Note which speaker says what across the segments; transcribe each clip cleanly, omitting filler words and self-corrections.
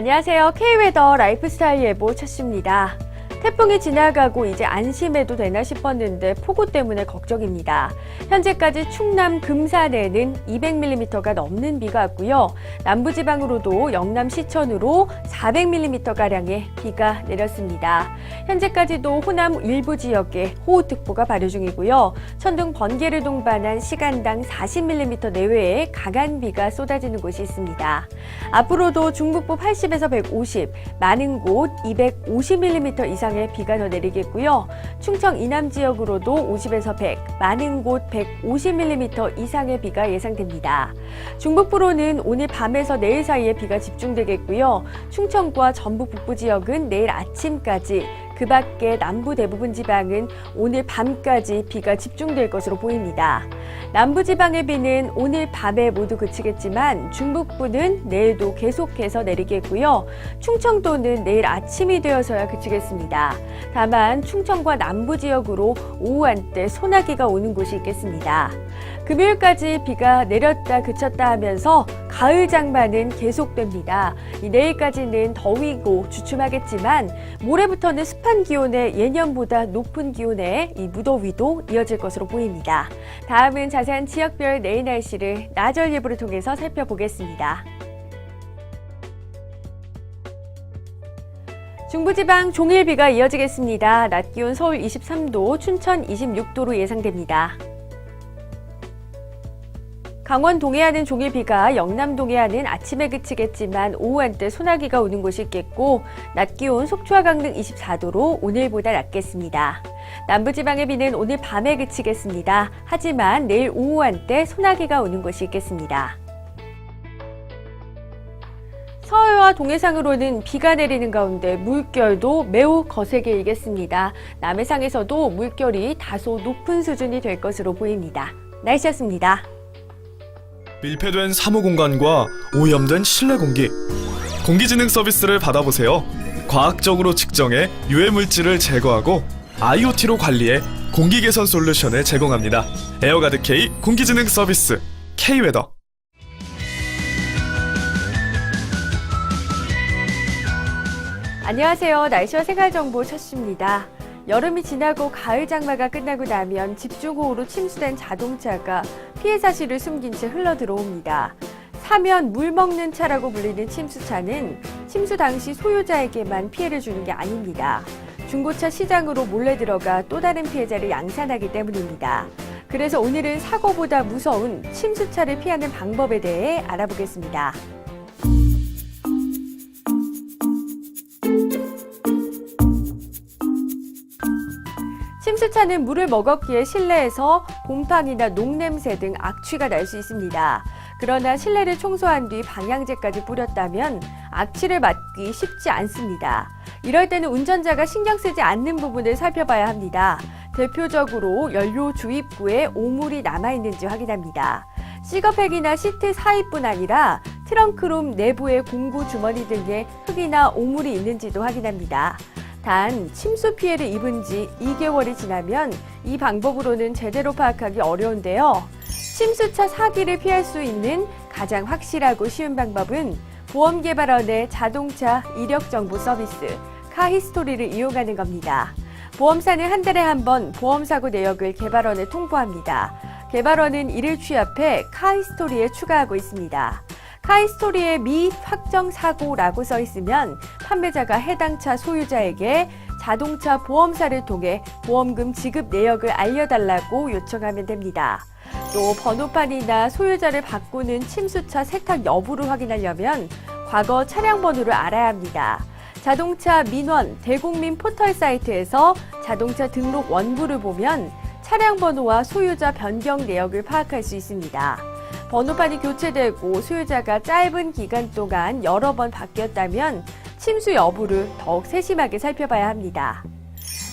Speaker 1: 안녕하세요. K웨더 라이프스타일 예보 최씨입니다. 태풍이 지나가고 이제 안심해도 되나 싶었는데 폭우 때문에 걱정입니다. 현재까지 충남 금산에는 200mm가 넘는 비가 왔고요. 남부지방으로도 영남 시천으로 400mm가량의 비가 내렸습니다. 현재까지도 호남 일부 지역에 호우특보가 발효 중이고요. 천둥 번개를 동반한 시간당 40mm 내외의 강한 비가 쏟아지는 곳이 있습니다. 앞으로도 중북부 80에서 150, 많은 곳 250mm 이상 비가 더 내리겠고요. 충청 이남 지역으로도 50에서 100, 많은 곳 150mm 이상의 비가 예상됩니다. 중북부로는 오늘 밤에서 내일 사이에 비가 집중되겠고요. 충청과 전북 북부 지역은 내일 아침까지, 그 밖에 남부 대부분 지방은 오늘 밤까지 비가 집중될 것으로 보입니다. 남부지방의 비는 오늘 밤에 모두 그치겠지만 중북부는 내일도 계속해서 내리겠고요. 충청도는 내일 아침이 되어서야 그치겠습니다. 다만 충청과 남부 지역으로 오후 한때 소나기가 오는 곳이 있겠습니다. 금요일까지 비가 내렸다 그쳤다 하면서 가을 장마는 계속됩니다. 내일까지는 더위고 주춤하겠지만 모레부터는 습한 기온에 예년보다 높은 기온에 이 무더위도 이어질 것으로 보입니다. 다음은 자세한 지역별 내일 날씨를 나절 예보를 통해서 살펴보겠습니다. 중부지방 종일 비가 이어지겠습니다. 낮 기온 서울 23도, 춘천 26도로 예상됩니다. 강원 동해안은 종일 비가, 영남 동해안은 아침에 그치겠지만 오후 한때 소나기가 오는 곳이 있겠고, 낮 기온 속초와 강릉 24도로 오늘보다 낮겠습니다. 남부지방의 비는 오늘 밤에 그치겠습니다. 하지만 내일 오후 한때 소나기가 오는 곳이 있겠습니다. 서해와 동해상으로는 비가 내리는 가운데 물결도 매우 거세게 일겠습니다. 남해상에서도 물결이 다소 높은 수준이 될 것으로 보입니다. 날씨였습니다.
Speaker 2: 밀폐된 사무공간과 오염된 실내 공기, 공기진흥 서비스를 받아보세요. 과학적으로 측정해 유해물질을 제거하고 IoT로 관리해 공기 개선 솔루션을 제공합니다. 에어가드 K 공기진흥 서비스 K웨더.
Speaker 1: 안녕하세요. 날씨와 생활정보 최씨입니다. 여름이 지나고 가을 장마가 끝나고 나면 집중호우로 침수된 자동차가 피해 사실을 숨긴 채 흘러 들어옵니다. 사면 물 먹는 차라고 불리는 침수차는 침수 당시 소유자에게만 피해를 주는 게 아닙니다. 중고차 시장으로 몰래 들어가 또 다른 피해자를 양산하기 때문입니다. 그래서 오늘은 사고보다 무서운 침수차를 피하는 방법에 대해 알아보겠습니다. 침수차는 물을 먹었기에 실내에서 곰팡이나 녹냄새 등 악취가 날 수 있습니다. 그러나 실내를 청소한 뒤 방향제까지 뿌렸다면 악취를 막기 쉽지 않습니다. 이럴 때는 운전자가 신경 쓰지 않는 부분을 살펴봐야 합니다. 대표적으로 연료 주입구에 오물이 남아있는지 확인합니다. 시거팩이나 시트 사이뿐 아니라 트렁크룸 내부의 공구 주머니 등에 흙이나 오물이 있는지도 확인합니다. 단, 침수 피해를 입은 지 2개월이 지나면 이 방법으로는 제대로 파악하기 어려운데요. 침수차 사기를 피할 수 있는 가장 확실하고 쉬운 방법은 보험개발원의 자동차 이력정보 서비스 카히스토리를 이용하는 겁니다. 보험사는 한 달에 한 번 보험사고 내역을 개발원에 통보합니다. 개발원은 이를 취합해 카히스토리에 추가하고 있습니다. 카히스토리에 미 확정 사고라고 써 있으면 판매자가 해당 차 소유자에게 자동차 보험사를 통해 보험금 지급 내역을 알려달라고 요청하면 됩니다. 또 번호판이나 소유자를 바꾸는 침수차 세탁 여부를 확인하려면 과거 차량 번호를 알아야 합니다. 자동차 민원 대국민 포털 사이트에서 자동차 등록 원부를 보면 차량 번호와 소유자 변경 내역을 파악할 수 있습니다. 번호판이 교체되고 소유자가 짧은 기간 동안 여러 번 바뀌었다면 침수 여부를 더욱 세심하게 살펴봐야 합니다.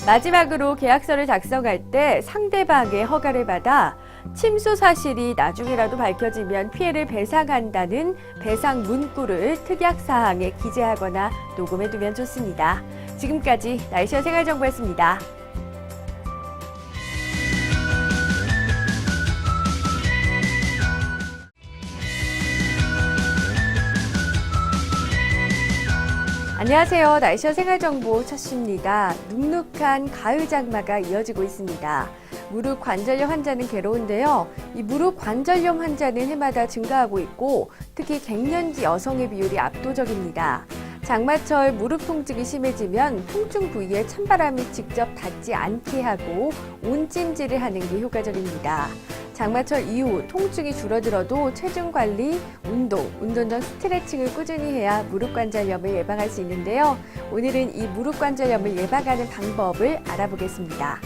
Speaker 1: 마지막으로 계약서를 작성할 때 상대방의 허가를 받아 침수 사실이 나중에라도 밝혀지면 피해를 배상한다는 배상 문구를 특약사항에 기재하거나 녹음해두면 좋습니다. 지금까지 날씨와 생활정보였습니다. 안녕하세요. 날씨와 생활정보 첫시입니다. 눅눅한 가을 장마가 이어지고 있습니다. 무릎 관절염 환자는 괴로운데요. 이 무릎 관절염 환자는 해마다 증가하고 있고 특히 갱년기 여성의 비율이 압도적입니다. 장마철 무릎 통증이 심해지면 통증 부위에 찬바람이 직접 닿지 않게 하고 온찜질을 하는 게 효과적입니다. 장마철 이후 통증이 줄어들어도 체중 관리, 운동 전 스트레칭을 꾸준히 해야 무릎 관절염을 예방할 수 있는데요. 오늘은 이 무릎 관절염을 예방하는 방법을 알아보겠습니다.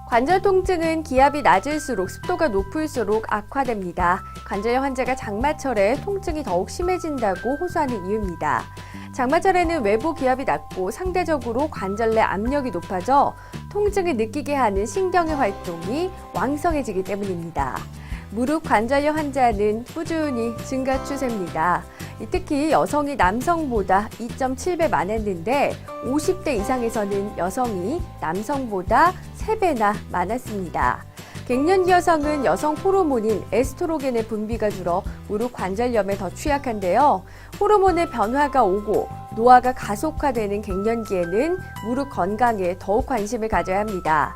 Speaker 1: 관절 통증은 기압이 낮을수록 습도가 높을수록 악화됩니다. 관절염 환자가 장마철에 통증이 더욱 심해진다고 호소하는 이유입니다. 장마철에는 외부 기압이 낮고 상대적으로 관절 내 압력이 높아져 통증을 느끼게 하는 신경의 활동이 왕성해지기 때문입니다. 무릎 관절염 환자는 꾸준히 증가 추세입니다. 특히 여성이 남성보다 2.7배 많았는데 50대 이상에서는 여성이 남성보다 3배나 많았습니다. 갱년기 여성은 여성 호르몬인 에스트로겐의 분비가 줄어 무릎 관절염에 더 취약한데요. 호르몬의 변화가 오고 노화가 가속화되는 갱년기에는 무릎 건강에 더욱 관심을 가져야 합니다.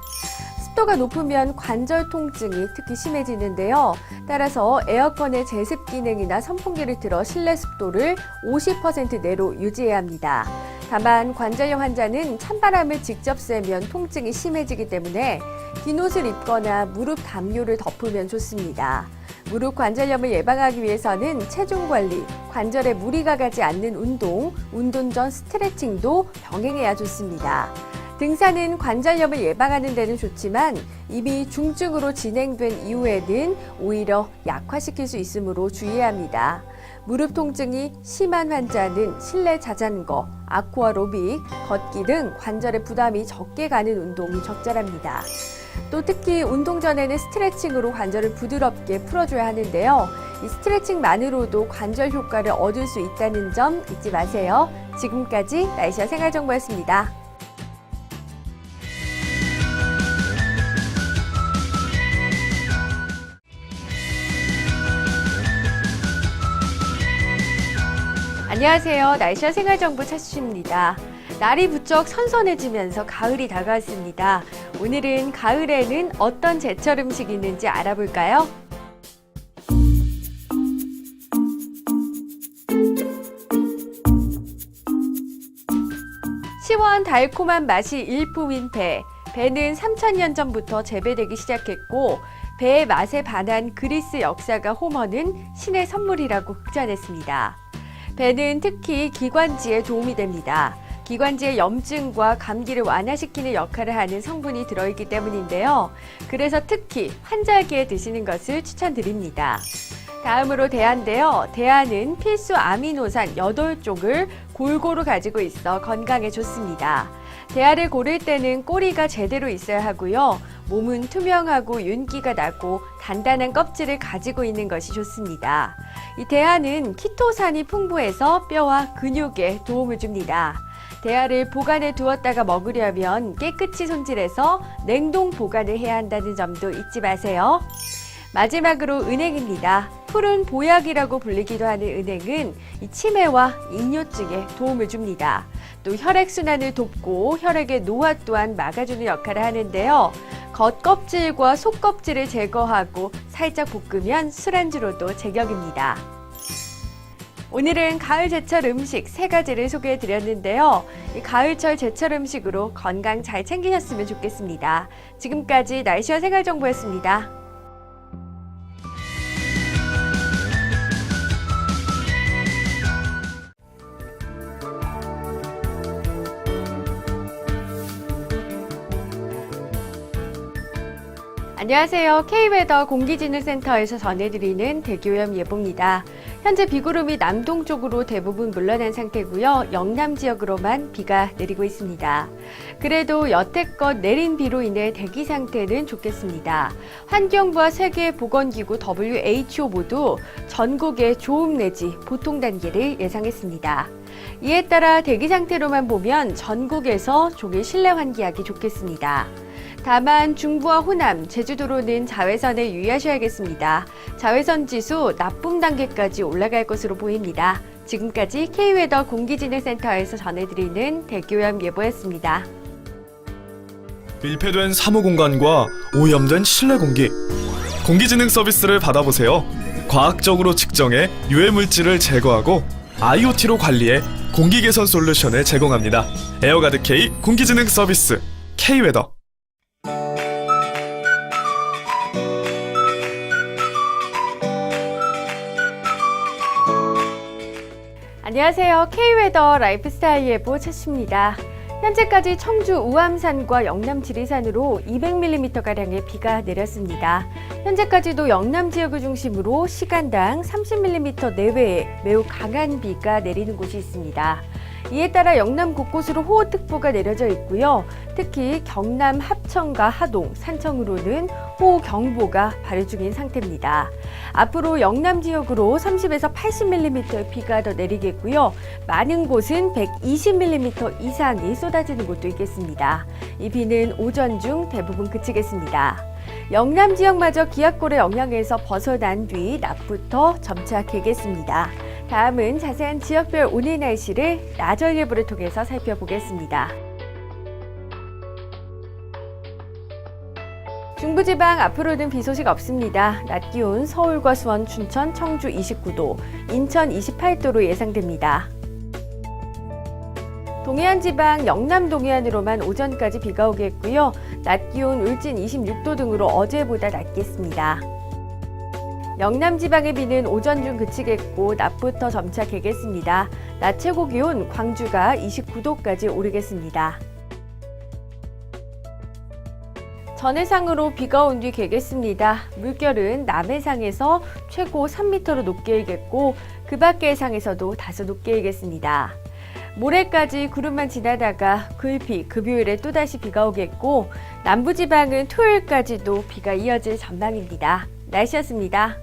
Speaker 1: 습도가 높으면 관절 통증이 특히 심해지는데요. 따라서 에어컨의 제습 기능이나 선풍기를 틀어 실내 습도를 50% 내로 유지해야 합니다. 다만 관절염 환자는 찬바람을 직접 쐬면 통증이 심해지기 때문에 긴 옷을 입거나 무릎 담요를 덮으면 좋습니다. 무릎 관절염을 예방하기 위해서는 체중 관리, 관절에 무리가 가지 않는 운동 전 스트레칭도 병행해야 좋습니다. 등산은 관절염을 예방하는 데는 좋지만 이미 중증으로 진행된 이후에는 오히려 약화시킬 수 있으므로 주의해야 합니다. 무릎 통증이 심한 환자는 실내 자전거, 아쿠아로빅, 걷기 등 관절에 부담이 적게 가는 운동이 적절합니다. 또 특히 운동 전에는 스트레칭으로 관절을 부드럽게 풀어줘야 하는데요. 이 스트레칭만으로도 관절 효과를 얻을 수 있다는 점 잊지 마세요. 지금까지 날씨와 생활정보였습니다. 안녕하세요. 날씨와 생활정보 차수입니다. 날이 부쩍 선선해지면서 가을이 다가왔습니다. 오늘은 가을에는 어떤 제철 음식이 있는지 알아볼까요? 시원 달콤한 맛이 일품인 배. 배는 3,000년 전부터 재배되기 시작했고 배의 맛에 반한 그리스 역사가 호머는 신의 선물이라고 극찬했습니다. 배는 특히 기관지에 도움이 됩니다. 기관지의 염증과 감기를 완화시키는 역할을 하는 성분이 들어있기 때문인데요. 그래서 특히 환절기에 드시는 것을 추천드립니다. 다음으로 대하인데요. 대하는 필수 아미노산 8쪽을 골고루 가지고 있어 건강에 좋습니다. 대하를 고를 때는 꼬리가 제대로 있어야 하고요. 몸은 투명하고 윤기가 나고 단단한 껍질을 가지고 있는 것이 좋습니다. 이 대하는 키토산이 풍부해서 뼈와 근육에 도움을 줍니다. 대하를 보관해 두었다가 먹으려면 깨끗이 손질해서 냉동 보관을 해야 한다는 점도 잊지 마세요. 마지막으로 은행입니다. 푸른 보약이라고 불리기도 하는 은행은 이 치매와 이뇨증에 도움을 줍니다. 또 혈액순환을 돕고 혈액의 노화 또한 막아주는 역할을 하는데요. 겉껍질과 속껍질을 제거하고 살짝 볶으면 술안주로도 제격입니다. 오늘은 가을 제철 음식 3가지를 소개해드렸는데요. 이 가을철 제철 음식으로 건강 잘 챙기셨으면 좋겠습니다. 지금까지 날씨와 생활정보였습니다. 안녕하세요. K웨더 공기진흥센터에서 전해드리는 대기오염 예보입니다. 현재 비구름이 남동쪽으로 대부분 물러난 상태고요. 영남 지역으로만 비가 내리고 있습니다. 그래도 여태껏 내린 비로 인해 대기 상태는 좋겠습니다. 환경부와 세계보건기구 WHO 모두 전국의 좋음 내지 보통 단계를 예상했습니다. 이에 따라 대기 상태로만 보면 전국에서 종일 실내 환기하기 좋겠습니다. 다만 중부와 호남, 제주도로는 자외선에 유의하셔야겠습니다. 자외선 지수 나쁨 단계까지 올라갈 것으로 보입니다. 지금까지 K웨더 공기진흥센터에서 전해드리는 대기오염 예보였습니다.
Speaker 2: 밀폐된 사무공간과 오염된 실내 공기. 공기진흥 서비스를 받아보세요. 과학적으로 측정해 유해 물질을 제거하고 IoT로 관리해 공기 개선 솔루션을 제공합니다. 에어가드 K 공기진흥 서비스 K웨더.
Speaker 1: 안녕하세요. K웨더 라이프스타일 예보 최씨입니다. 현재까지 청주 우암산과 영남 지리산으로 200mm가량의 비가 내렸습니다. 현재까지도 영남 지역을 중심으로 시간당 30mm 내외의 매우 강한 비가 내리는 곳이 있습니다. 이에 따라 영남 곳곳으로 호우특보가 내려져 있고요. 특히 경남 합천과 하동, 산청으로는 호우경보가 발효 중인 상태입니다. 앞으로 영남 지역으로 30에서 80mm의 비가 더 내리겠고요. 많은 곳은 120mm 이상이 쏟아지는 곳도 있겠습니다. 이 비는 오전 중 대부분 그치겠습니다. 영남 지역마저 기압골의 영향에서 벗어난 뒤 낮부터 점차 개겠습니다. 다음은 자세한 지역별 오늘 날씨를 나절 예보를 통해서 살펴보겠습니다. 중부지방 앞으로는 비 소식 없습니다. 낮 기온 서울과 수원, 춘천, 청주 29도, 인천 28도로 예상됩니다. 동해안 지방, 영남 동해안으로만 오전까지 비가 오겠고요. 낮 기온 울진 26도 등으로 어제보다 낮겠습니다. 영남 지방의 비는 오전 중 그치겠고 낮부터 점차 개겠습니다. 낮 최고 기온 광주가 29도까지 오르겠습니다. 전해상으로 비가 온 뒤 개겠습니다. 물결은 남해상에서 최고 3m로 높게 일겠고 그 밖의 해상에서도 다소 높게 일겠습니다. 모레까지 구름만 지나다가 구일피, 금요일에 또다시 비가 오겠고 남부지방은 토요일까지도 비가 이어질 전망입니다. 날씨였습니다.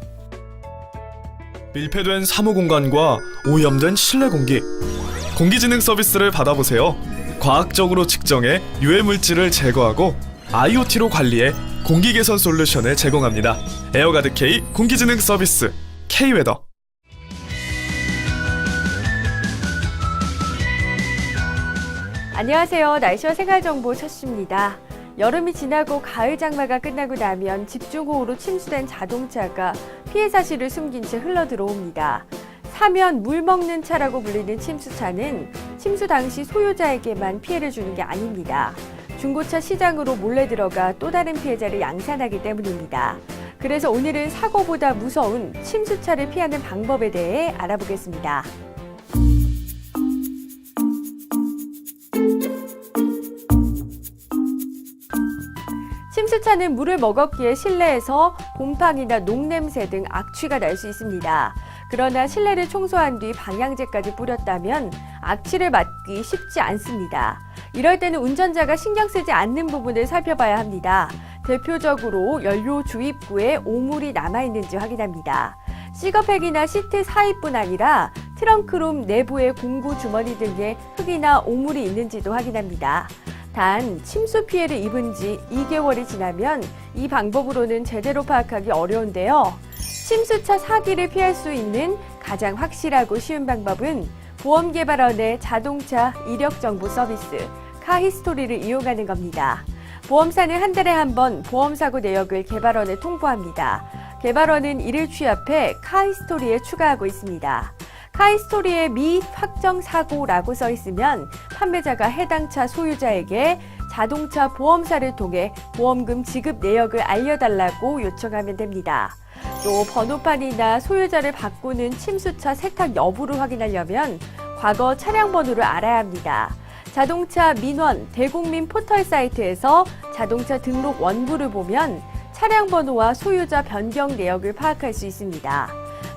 Speaker 2: 밀폐된 사무공간과 오염된 실내 공기. 공기진흥 서비스를 받아보세요. 과학적으로 측정해 유해 물질을 제거하고 IoT로 관리해 공기 개선 솔루션을 제공합니다. 에어가드 K 공기진흥 서비스 K웨더.
Speaker 1: 안녕하세요. 날씨와 생활정보 최씨입니다. 여름이 지나고 가을 장마가 끝나고 나면 집중호우로 침수된 자동차가 피해 사실을 숨긴 채 흘러 들어옵니다. 사면 물 먹는 차라고 불리는 침수차는 침수 당시 소유자에게만 피해를 주는 게 아닙니다. 중고차 시장으로 몰래 들어가 또 다른 피해자를 양산하기 때문입니다. 그래서 오늘은 사고보다 무서운 침수차를 피하는 방법에 대해 알아보겠습니다. 침수차는 물을 먹었기에 실내에서 곰팡이나 녹냄새 등 악취가 날 수 있습니다. 그러나 실내를 청소한 뒤 방향제까지 뿌렸다면 악취를 맡기 쉽지 않습니다. 이럴 때는 운전자가 신경 쓰지 않는 부분을 살펴봐야 합니다. 대표적으로 연료 주입구에 오물이 남아있는지 확인합니다. 시거팩이나 시트 사이뿐 아니라 트렁크룸 내부의 공구 주머니 등에 흙이나 오물이 있는지도 확인합니다. 단, 침수 피해를 입은 지 2개월이 지나면 이 방법으로는 제대로 파악하기 어려운데요. 침수차 사기를 피할 수 있는 가장 확실하고 쉬운 방법은 보험개발원의 자동차 이력정보 서비스 카히스토리를 이용하는 겁니다. 보험사는 한 달에 한 번 보험사고 내역을 개발원에 통보합니다. 개발원은 이를 취합해 카히스토리에 추가하고 있습니다. 카히스토리에 미 확정 사고라고 써 있으면 판매자가 해당 차 소유자에게 자동차 보험사를 통해 보험금 지급 내역을 알려달라고 요청하면 됩니다. 또 번호판이나 소유자를 바꾸는 침수차 세탁 여부를 확인하려면 과거 차량 번호를 알아야 합니다. 자동차 민원 대국민 포털 사이트에서 자동차 등록 원부를 보면 차량 번호와 소유자 변경 내역을 파악할 수 있습니다.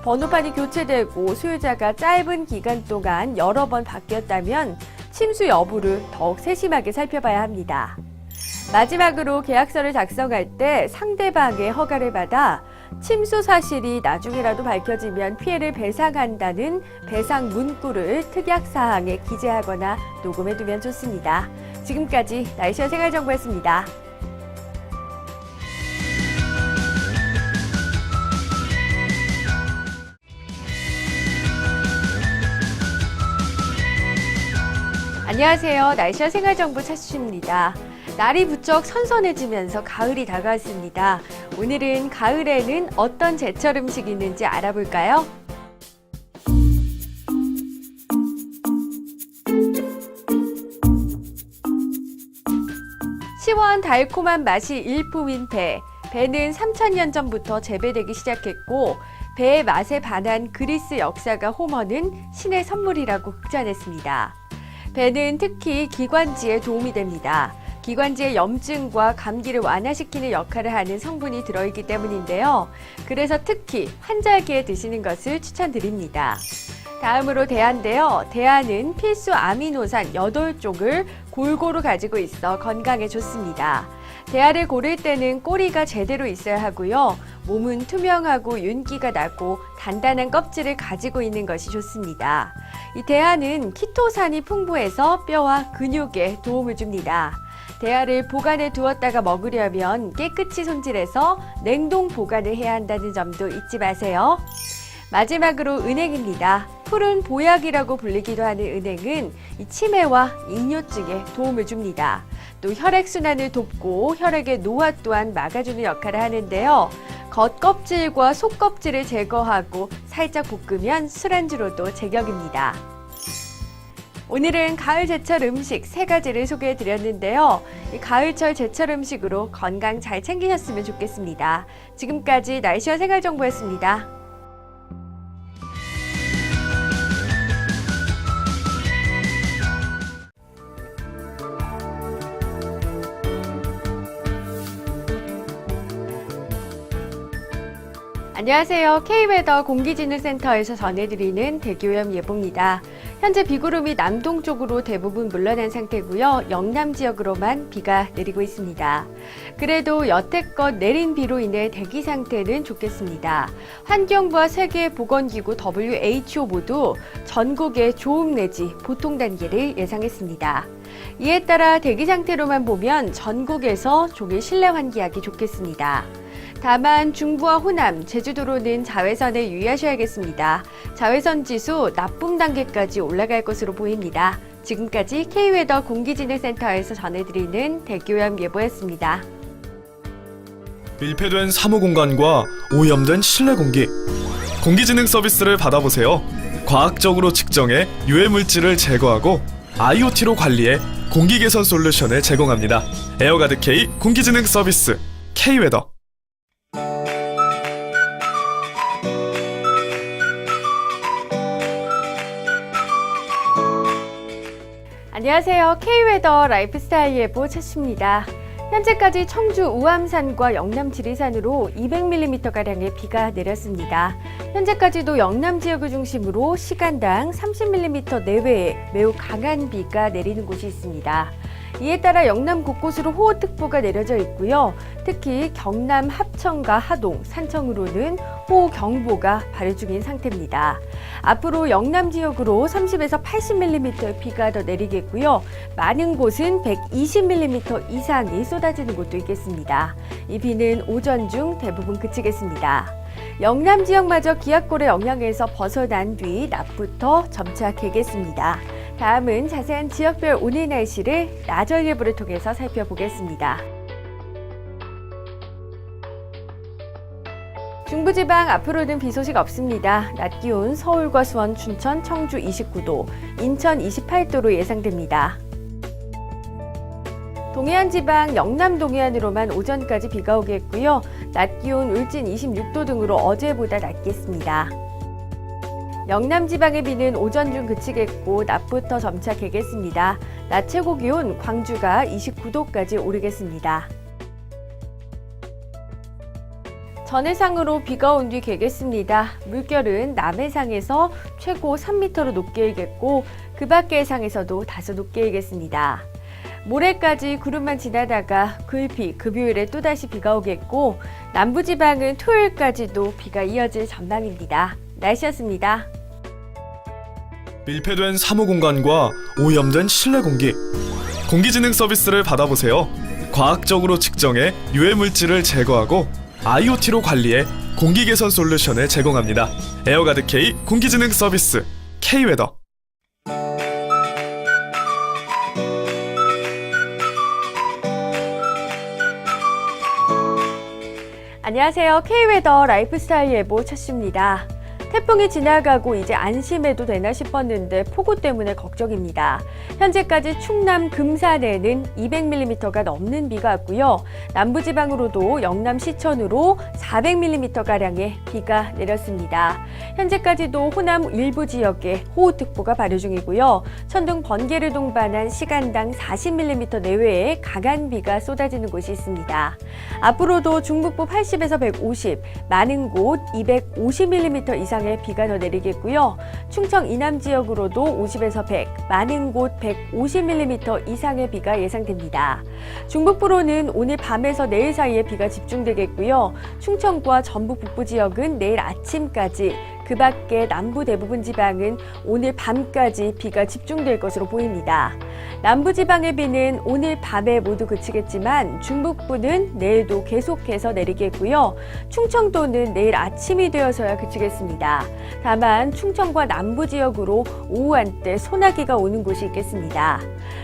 Speaker 1: 번호판이 교체되고 소유자가 짧은 기간 동안 여러 번 바뀌었다면 침수 여부를 더욱 세심하게 살펴봐야 합니다. 마지막으로 계약서를 작성할 때 상대방의 허가를 받아 침수 사실이 나중에라도 밝혀지면 피해를 배상한다는 배상 문구를 특약사항에 기재하거나 녹음해두면 좋습니다. 지금까지 날씨와 생활정보였습니다. 안녕하세요. 날씨와 생활정보 차수입니다. 날이 부쩍 선선해지면서 가을이 다가왔습니다. 오늘은 가을에는 어떤 제철 음식이 있는지 알아볼까요? 시원 달콤한 맛이 일품인 배. 배는 3000년 전부터 재배되기 시작했고 배의 맛에 반한 그리스 역사가 호머는 신의 선물이라고 극찬했습니다. 배는 특히 기관지에 도움이 됩니다. 기관지의 염증과 감기를 완화시키는 역할을 하는 성분이 들어있기 때문인데요. 그래서 특히 환절기에 드시는 것을 추천드립니다. 다음으로 대하인데요. 대하는 필수 아미노산 8쪽을 골고루 가지고 있어 건강에 좋습니다. 대하를 고를 때는 꼬리가 제대로 있어야 하고요. 몸은 투명하고 윤기가 나고 단단한 껍질을 가지고 있는 것이 좋습니다. 이 대하는 키토산이 풍부해서 뼈와 근육에 도움을 줍니다. 대하를 보관해 두었다가 먹으려면 깨끗이 손질해서 냉동 보관을 해야 한다는 점도 잊지 마세요. 마지막으로 은행입니다. 푸른 보약이라고 불리기도 하는 은행은 이 치매와 이뇨증에 도움을 줍니다. 또 혈액순환을 돕고 혈액의 노화 또한 막아주는 역할을 하는데요. 겉껍질과 속껍질을 제거하고 살짝 볶으면 술안주로도 제격입니다. 오늘은 가을 제철 음식 3가지를 소개해 드렸는데요. 이 가을철 제철 음식으로 건강 잘 챙기셨으면 좋겠습니다. 지금까지 날씨와 생활정보였습니다. 안녕하세요. K웨더 공기진흥센터에서 전해드리는 대기오염 예보입니다. 현재 비구름이 남동쪽으로 대부분 물러난 상태고요. 영남 지역으로만 비가 내리고 있습니다. 그래도 여태껏 내린 비로 인해 대기 상태는 좋겠습니다. 환경부와 세계보건기구 WHO 모두 전국의 좋음 내지 보통 단계를 예상했습니다. 이에 따라 대기 상태로만 보면 전국에서 종일 실내 환기하기 좋겠습니다. 다만 중부와 호남, 제주도로는 자외선에 유의하셔야겠습니다. 자외선 지수 나쁨 단계까지 올라갈 것으로 보입니다. 지금까지 K웨더 공기진흥센터에서 전해드리는 대기오염 예보였습니다.
Speaker 2: 밀폐된 사무공간과 오염된 실내 공기. 공기진흥 서비스를 받아보세요. 과학적으로 측정해 유해물질을 제거하고 IoT로 관리해 공기 개선 솔루션을 제공합니다. 에어가드 K 공기진흥 서비스 K웨더.
Speaker 1: 안녕하세요. K웨더 라이프스타일 예보 차수입니다. 현재까지 청주 우암산과 영남 지리산으로 200mm가량의 비가 내렸습니다. 현재까지도 영남 지역을 중심으로 시간당 30mm 내외의 매우 강한 비가 내리는 곳이 있습니다. 이에 따라 영남 곳곳으로 호우특보가 내려져 있고요. 특히 경남 합천과 하동, 산청으로는 호우경보가 발효 중인 상태입니다. 앞으로 영남 지역으로 30에서 80mm의 비가 더 내리겠고요. 많은 곳은 120mm 이상이 쏟아지는 곳도 있겠습니다. 이 비는 오전 중 대부분 그치겠습니다. 영남 지역마저 기압골의 영향에서 벗어난 뒤 낮부터 점차 개겠습니다. 다음은 자세한 지역별 오늘 날씨를 나절 예보를 통해서 살펴보겠습니다. 중부지방 앞으로는 비 소식 없습니다. 낮 기온 서울과 수원, 춘천, 청주 29도, 인천 28도로 예상됩니다. 동해안 지방, 영남 동해안으로만 오전까지 비가 오겠고요. 낮 기온 울진 26도 등으로 어제보다 낮겠습니다. 영남 지방의 비는 오전 중 그치겠고 낮부터 점차 개겠습니다. 낮 최고 기온 광주가 29도까지 오르겠습니다. 전해상으로 비가 온 뒤 개겠습니다. 물결은 남해상에서 최고 3m로 높게 일겠고 그 밖의 해상에서도 다소 높게 일겠습니다. 모레까지 구름만 지나다가 글비, 금요일에 또다시 비가 오겠고 남부지방은 토요일까지도 비가 이어질 전망입니다. 날씨였습니다.
Speaker 2: 밀폐된 사무공간과 오염된 실내 공기. 공기진흥 서비스를 받아보세요. 과학적으로 측정해 유해물질을 제거하고 IoT로 관리해 공기 개선 솔루션을 제공합니다. 에어가드 K 공기진흥 서비스 K웨더.
Speaker 1: 안녕하세요. K웨더 라이프스타일 예보 첫씨입니다. 태풍이 지나가고 이제 안심해도 되나 싶었는데 폭우 때문에 걱정입니다. 현재까지 충남 금산에는 200mm가 넘는 비가 왔고요. 남부지방으로도 영남 시천으로 400mm가량의 비가 내렸습니다. 현재까지도 호남 일부 지역에 호우특보가 발효 중이고요. 천둥 번개를 동반한 시간당 40mm 내외의 강한 비가 쏟아지는 곳이 있습니다. 앞으로도 중북부 80에서 150, 많은 곳 250mm 이상의 비가 더 내리겠고요. 충청 이남 지역으로도 50에서 100, 많은 곳 150mm 이상의 비가 예상됩니다. 중북부로는 오늘 밤에서 내일 사이에 비가 집중되겠고요. 충청과 전북 북부 지역은 내일 아침까지, 그 밖에 남부 대부분 지방은 오늘 밤까지 비가 집중될 것으로 보입니다. 남부지방의 비는 오늘 밤에 모두 그치겠지만 중북부는 내일도 계속해서 내리겠고요. 충청도는 내일 아침이 되어서야 그치겠습니다. 다만 충청과 남부 지역으로 오후 한때 소나기가 오는 곳이 있겠습니다.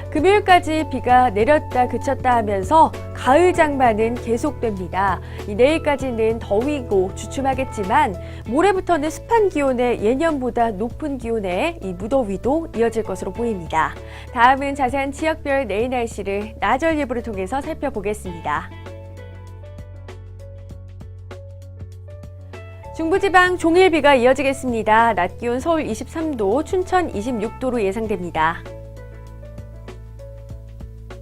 Speaker 1: 금요일까지 비가 내렸다 그쳤다 하면서 가을 장마는 계속됩니다. 내일까지는 더위고 주춤하겠지만 모레부터는 습한 기온에 예년보다 높은 기온에 이 무더위도 이어질 것으로 보입니다. 다음은 자세한 지역별 내일 날씨를 나절 예보를 통해서 살펴보겠습니다. 중부지방 종일 비가 이어지겠습니다. 낮 기온 서울 23도, 춘천 26도로 예상됩니다.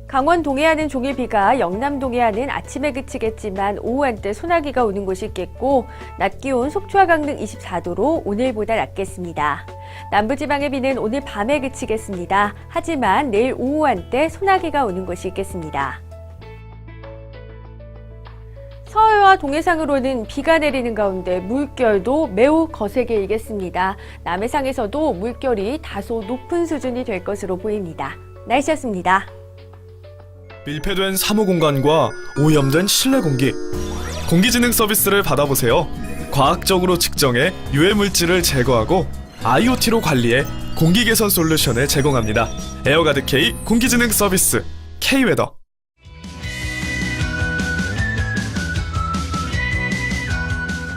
Speaker 1: 강원 동해안은 종일 비가, 영남 동해안은 아침에 그치겠지만 오후 한때 소나기가 오는 곳이 있겠고 낮 기온 속초와 강릉 24도로 오늘보다 낮겠습니다. 남부지방의 비는 오늘 밤에 그치겠습니다. 하지만 내일 오후 한때 소나기가 오는 곳이 있겠습니다. 서해와 동해상으로는 비가 내리는 가운데 물결도 매우 거세게 일겠습니다. 남해상에서도 물결이 다소 높은 수준이 될 것으로 보입니다. 날씨였습니다.
Speaker 2: 밀폐된 사무공간과 오염된 실내 공기, 공기진흥 서비스를 받아보세요. 과학적으로 측정해 유해물질을 제거하고 IoT로 관리해 공기 개선 솔루션을 제공합니다. 에어가드 K 공기진흥 서비스 K웨더.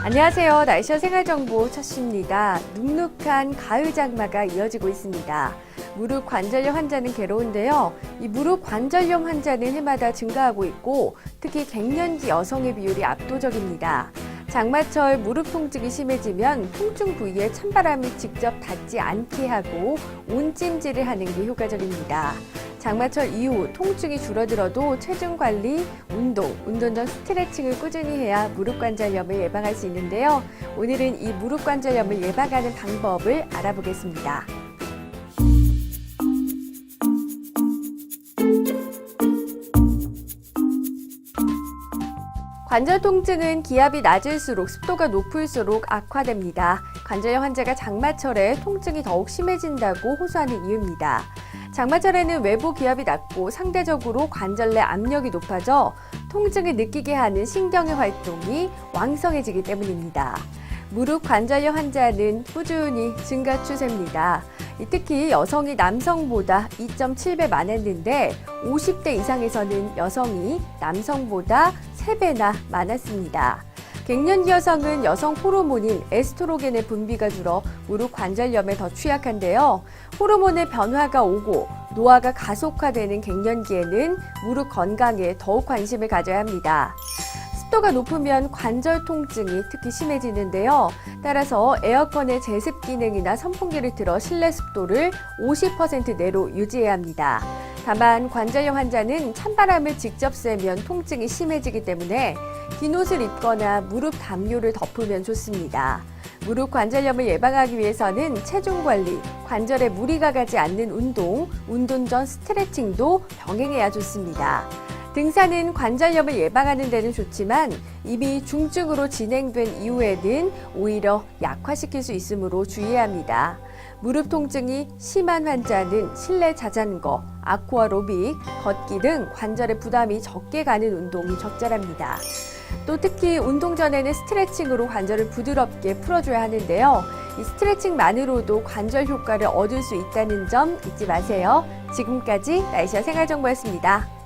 Speaker 1: 안녕하세요. 날씨와 생활정보 첫씨입니다. 눅눅한 가을 장마가 이어지고 있습니다. 무릎 관절염 환자는 괴로운데요. 이 무릎 관절염 환자는 해마다 증가하고 있고 특히 갱년기 여성의 비율이 압도적입니다. 장마철 무릎 통증이 심해지면 통증 부위에 찬바람이 직접 닿지 않게 하고 온찜질을 하는 게 효과적입니다. 장마철 이후 통증이 줄어들어도 체중 관리, 운동 전 스트레칭을 꾸준히 해야 무릎 관절염을 예방할 수 있는데요. 오늘은 이 무릎 관절염을 예방하는 방법을 알아보겠습니다. 관절 통증은 기압이 낮을수록 습도가 높을수록 악화됩니다. 관절염 환자가 장마철에 통증이 더욱 심해진다고 호소하는 이유입니다. 장마철에는 외부 기압이 낮고 상대적으로 관절 내 압력이 높아져 통증을 느끼게 하는 신경의 활동이 왕성해지기 때문입니다. 무릎 관절염 환자는 꾸준히 증가 추세입니다. 특히 여성이 남성보다 2.7배 많았는데 50대 이상에서는 여성이 남성보다 3배나 많았습니다. 갱년기 여성은 여성 호르몬인 에스트로겐의 분비가 줄어 무릎 관절염에 더 취약한데요. 호르몬의 변화가 오고 노화가 가속화되는 갱년기에는 무릎 건강에 더욱 관심을 가져야 합니다. 습도가 높으면 관절 통증이 특히 심해지는데요. 따라서 에어컨의 제습 기능이나 선풍기를 틀어 실내 습도를 50% 내로 유지해야 합니다. 다만 관절염 환자는 찬바람을 직접 쐬면 통증이 심해지기 때문에 긴 옷을 입거나 무릎 담요를 덮으면 좋습니다. 무릎 관절염을 예방하기 위해서는 체중 관리, 관절에 무리가 가지 않는 운동 전 스트레칭도 병행해야 좋습니다. 등산은 관절염을 예방하는 데는 좋지만 이미 중증으로 진행된 이후에는 오히려 약화시킬 수 있으므로 주의해야 합니다. 무릎 통증이 심한 환자는 실내 자전거, 아쿠아로빅, 걷기 등 관절에 부담이 적게 가는 운동이 적절합니다. 또 특히 운동 전에는 스트레칭으로 관절을 부드럽게 풀어줘야 하는데요. 이 스트레칭만으로도 관절 효과를 얻을 수 있다는 점 잊지 마세요. 지금까지 날씨와 생활정보였습니다.